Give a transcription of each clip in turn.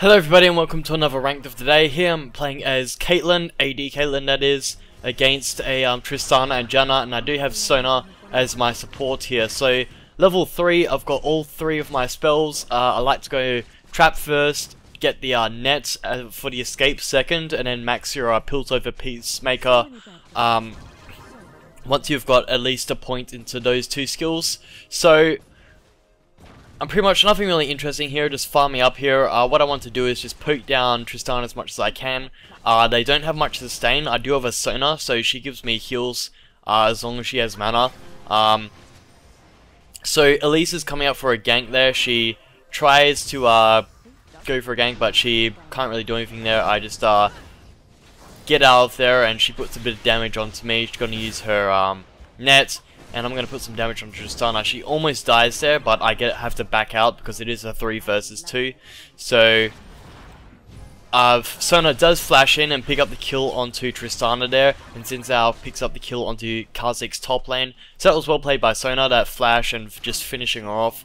Hello everybody and welcome to another ranked of the day. Here I'm playing as Caitlyn, AD Caitlyn that is, against a Tristana and Janna, and I do have Sona as my support here. So level 3, I've got all 3 of my spells. I like to go trap first, get the net for the escape second, and then max your Piltover Peacemaker once you've got at least a point into those 2 skills. So I'm pretty much nothing really interesting here, just farming up here. What I want to do is just poke down Tristana as much as I can. They don't have much sustain. I do have a Sona, so she gives me heals as long as she has mana. So Elise is coming up for a gank there. She tries to go for a gank, but she can't really do anything there. I just get out of there, and she puts a bit of damage onto me. She's going to use her net. And I'm going to put some damage on Tristana. She almost dies there, but I have to back out because it is a 3 versus 2. So Sona does flash in and pick up the kill onto Tristana there, and Xin picks up the kill onto Kha'Zix's top lane. So that was well played by Sona, that flash and just finishing her off.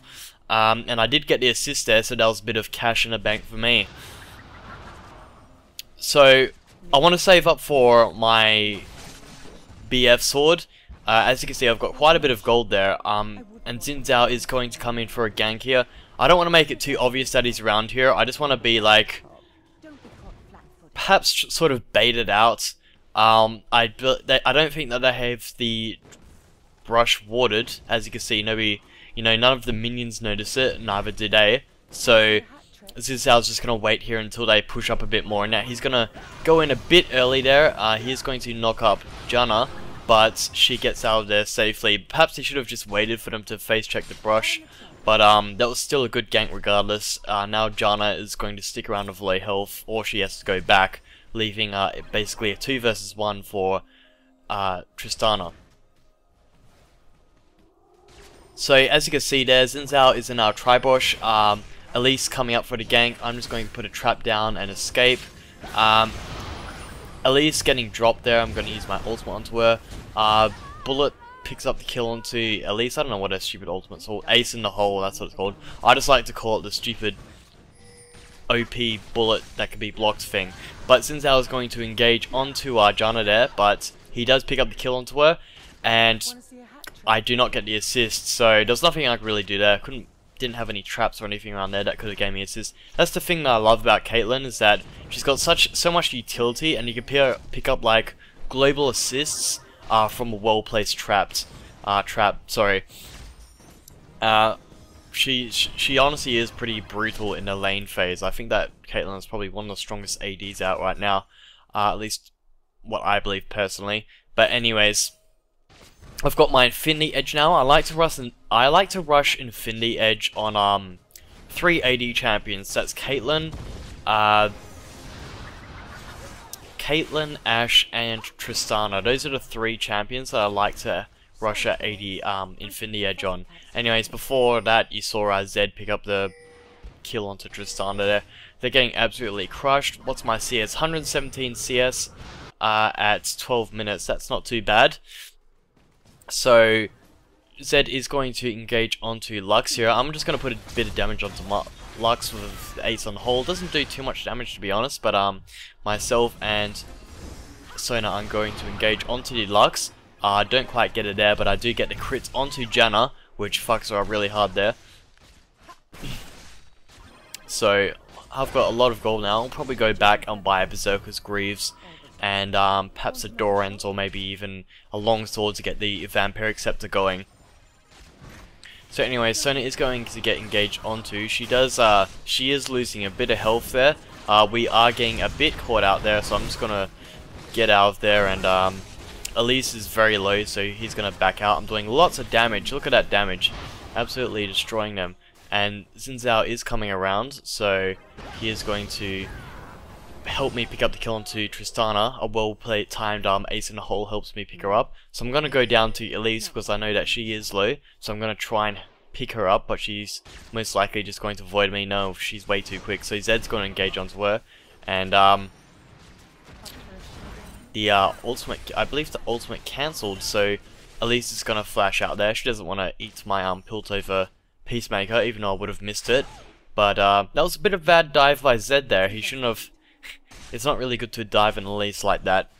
And I did get the assist there, so that was a bit of cash in the bank for me. So I want to save up for my BF sword. As you can see, I've got quite a bit of gold there, and Xin is going to come in for a gank here. I don't want to make it too obvious that he's around here. I just want to be like, perhaps sort of baited out. I don't think that they have the brush warded. As you can see, none of the minions notice it, neither did they. So Xin just going to wait here until they push up a bit more. Now he's going to go in a bit early there. He's going to knock up Janna, but she gets out of there safely. Perhaps he should have just waited for them to face check the brush, but that was still a good gank regardless. Now Janna is going to stick around with low health, or she has to go back, leaving basically a 2 versus 1 for Tristana. So as you can see there, Xin is in our Tribosh. Elise coming up for the gank. I'm just going to put a trap down and escape. Elise getting dropped there. I'm going to use my ultimate onto her. Bullet picks up the kill onto Elise. I don't know what her stupid ultimate's called. Ace in the hole, that's what it's called. I just like to call it the stupid OP bullet that can be blocked thing. But since I was going to engage onto Janna there, but he does pick up the kill onto her, and I do not get the assist, so there's nothing I could really do there. Didn't have any traps or anything around there that could have gave me assist. That's the thing that I love about Caitlyn, is that she's got so much utility, and you can pick up like global assists from a well placed trap. She honestly is pretty brutal in the lane phase. I think that Caitlyn is probably one of the strongest ADs out right now, at least what I believe personally. But anyways, I've got my Infinity Edge now. I like to rush Infinity Edge on 3 AD champions. That's Caitlyn, Ashe, and Tristana. Those are the 3 champions that I like to rush at AD Infinity Edge on. Anyways, before that, you saw Zed pick up the kill onto Tristana there. They're getting absolutely crushed. What's my CS? 117 CS at 12 minutes. That's not too bad. So Zed is going to engage onto Lux here. I'm just going to put a bit of damage onto Lux with the Ace on hold. Doesn't do too much damage, to be honest, but myself and Sona are going to engage onto the Lux. I don't quite get it there, but I do get the crits onto Janna, which fucks her up really hard there. So I've got a lot of gold now. I'll probably go back and buy a Berserker's Greaves, and perhaps a Doran's, or maybe even a longsword to get the Vampiric Scepter going. So anyway, Sona is going to get engaged onto. She is losing a bit of health there. We are getting a bit caught out there, so I'm just gonna get out of there, and Elise is very low, so he's gonna back out. I'm doing lots of damage. Look at that damage. Absolutely destroying them. And Xin is coming around, so he is going to help me pick up the kill onto Tristana. A well-played timed Ace in the hole helps me pick her up. So I'm going to go down to Elise because I know that she is low. So I'm going to try and pick her up, but she's most likely just going to avoid me. No, she's way too quick. So Zed's going to engage onto her. And the ultimate, I believe the ultimate cancelled. So Elise is going to flash out there. She doesn't want to eat my Piltover Peacemaker, even though I would have missed it. But that was a bit of a bad dive by Zed there. He shouldn't have... It's not really good to dive in Elise like that.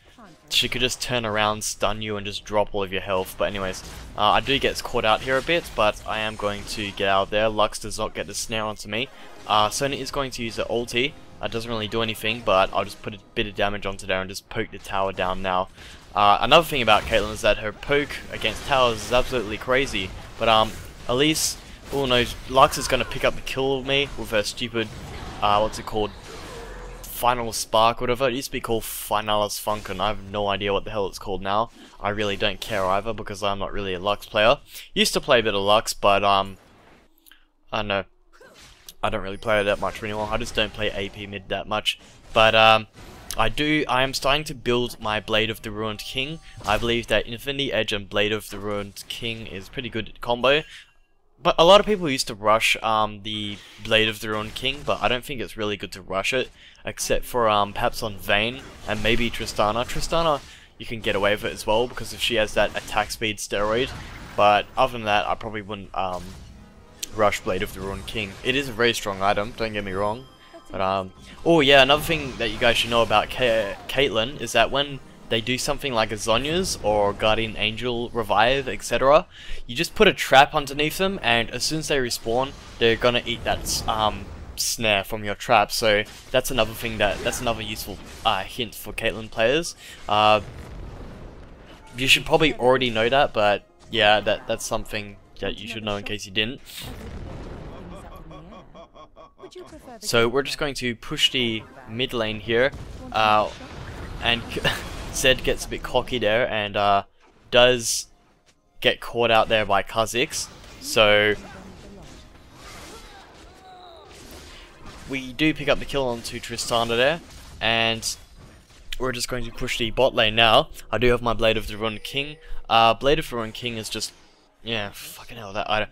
She could just turn around, stun you, and just drop all of your health. But anyways, I do get caught out here a bit, but I am going to get out of there. Lux does not get the snare onto me. Sony is going to use the ulti. It doesn't really do anything, but I'll just put a bit of damage onto there and just poke the tower down now. Another thing about Caitlyn is that her poke against towers is absolutely crazy. But Elise, oh no, Lux is going to pick up the kill with me with her stupid, what's it called? Final Spark, whatever. It used to be called Finalis Funkin. I have no idea what the hell it's called now. I really don't care either because I'm not really a Lux player. Used to play a bit of Lux, but I don't know. I don't really play it that much anymore. I just don't play AP mid that much. But I am starting to build my Blade of the Ruined King. I believe that Infinity Edge and Blade of the Ruined King is pretty good combo. But a lot of people used to rush the Blade of the Ruined King, but I don't think it's really good to rush it, except for perhaps on Vayne and maybe Tristana. Tristana, you can get away with it as well because if she has that attack speed steroid. But other than that, I probably wouldn't rush Blade of the Ruined King. It is a very strong item, don't get me wrong. But oh yeah, another thing that you guys should know about Caitlyn is that when they do something like a Zhonya's or Guardian Angel Revive, etc., you just put a trap underneath them, and as soon as they respawn, they're gonna eat that snare from your trap. So that's another thing that's another useful hint for Caitlyn players. You should probably already know that, but yeah, that's something that you should know in case you didn't. So we're just going to push the mid lane here, and Zed gets a bit cocky there and does get caught out there by Kha'Zix. So we do pick up the kill onto Tristana there, and we're just going to push the bot lane now. I do have my Blade of the Ruined King. Blade of the Ruined King is just, yeah, fucking hell, that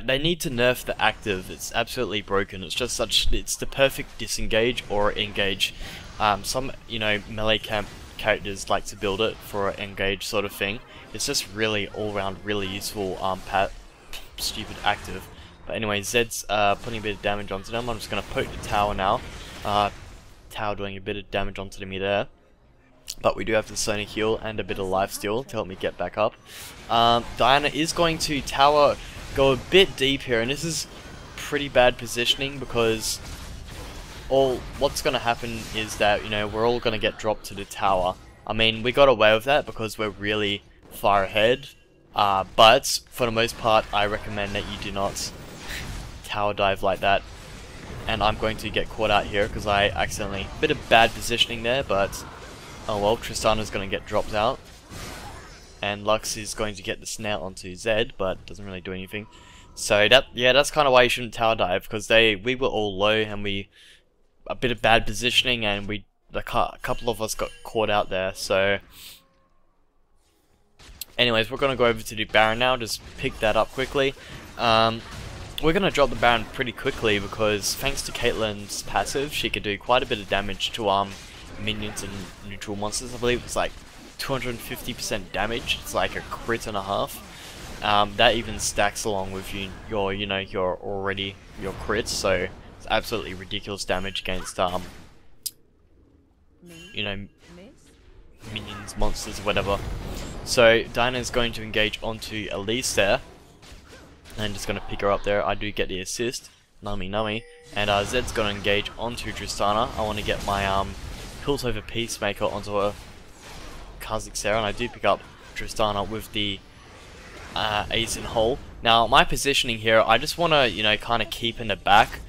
they need to nerf the active. It's absolutely broken. It's just it's the perfect disengage or engage. Some, you know, melee characters like to build it for an engage sort of thing. It's just really all round really useful stupid active. But anyway, Zed's putting a bit of damage onto them. I'm just gonna poke the tower now. Tower doing a bit of damage onto me there. But we do have the Sonic heal and a bit of lifesteal to help me get back up. Diana is going to tower go a bit deep here, and this is pretty bad positioning because what's going to happen is that, you know, we're all going to get dropped to the tower. I mean, we got away with that because we're really far ahead, but for the most part I recommend that you do not tower dive like that. And I'm going to get caught out here because I accidentally, bit of bad positioning there, but oh well, Tristana's going to get dropped out. And Lux is going to get the snare onto Zed, but doesn't really do anything. So that's kind of why you shouldn't tower dive, because we were all low and a bit of bad positioning, and a couple of us got caught out there. So anyways, we're going to go over to the Baron now, just pick that up quickly. We're going to drop the Baron pretty quickly because thanks to Caitlyn's passive, she could do quite a bit of damage to minions and neutral monsters. I believe it's like 250% damage. It's like a crit and a half. That even stacks along with your crits, so it's absolutely ridiculous damage against minions, monsters, whatever. So Diana is going to engage onto Elise there, and just going to pick her up there. I do get the assist, nummy, and Zed's going to engage onto Tristana. I want to get my Hilt over Peacemaker onto a Kha'Zix there, and I do pick up Tristana with the Ace in Hole. Now my positioning here, I just want to kind of keep in the back.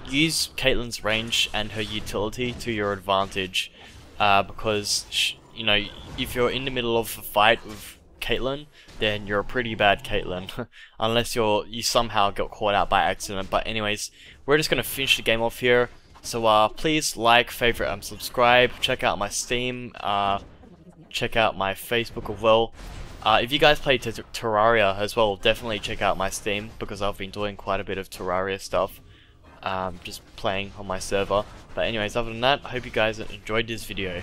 Use Caitlyn's range and her utility to your advantage, because if you're in the middle of a fight with Caitlyn, then you're a pretty bad Caitlyn, unless you somehow got caught out by accident. But anyways, we're just gonna finish the game off here. So please like, favorite, and subscribe. Check out my Steam. Check out my Facebook as well. If you guys play Terraria as well, definitely check out my Steam, because I've been doing quite a bit of Terraria stuff. Just playing on my server. But anyways, other than that, I hope you guys enjoyed this video.